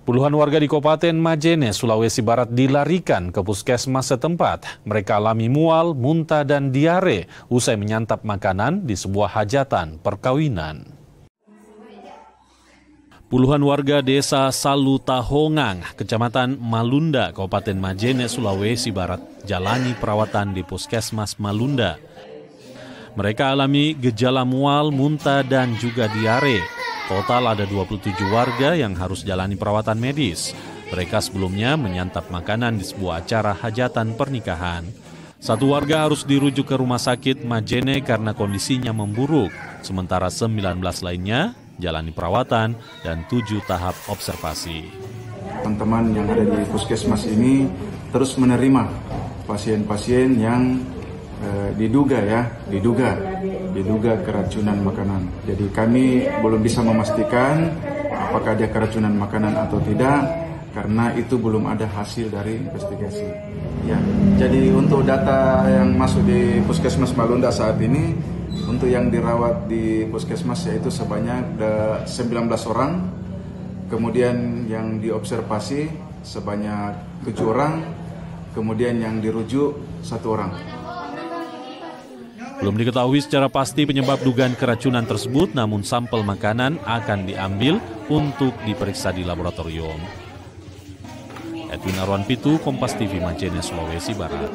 Puluhan warga di Kabupaten Majene, Sulawesi Barat dilarikan ke puskesmas setempat. Mereka alami mual, muntah, dan diare usai menyantap makanan di sebuah hajatan perkawinan. Puluhan warga desa Salutahongang, Kecamatan Malunda, Kabupaten Majene, Sulawesi Barat, jalani perawatan di puskesmas Malunda. Mereka alami gejala mual, muntah, dan juga diare. Total ada 27 warga yang harus jalani perawatan medis. Mereka sebelumnya menyantap makanan di sebuah acara hajatan pernikahan. Satu warga harus dirujuk ke rumah sakit Majene karena kondisinya memburuk. Sementara 19 lainnya jalani perawatan dan 7 tahap observasi. Teman-teman yang ada di puskesmas ini terus menerima pasien-pasien yang diduga keracunan makanan. Jadi kami belum bisa memastikan apakah dia keracunan makanan atau tidak karena itu belum ada hasil dari investigasi. Ya, jadi untuk data yang masuk di Puskesmas Malunda saat ini, untuk yang dirawat di puskesmas yaitu sebanyak 19 orang, kemudian yang diobservasi sebanyak 7 orang, kemudian yang dirujuk 1 orang. Belum diketahui secara pasti penyebab dugaan keracunan tersebut, namun sampel makanan akan diambil untuk diperiksa di laboratorium. Edwin Arwan Pitu, Kompas TV, Majene, Sulawesi Barat.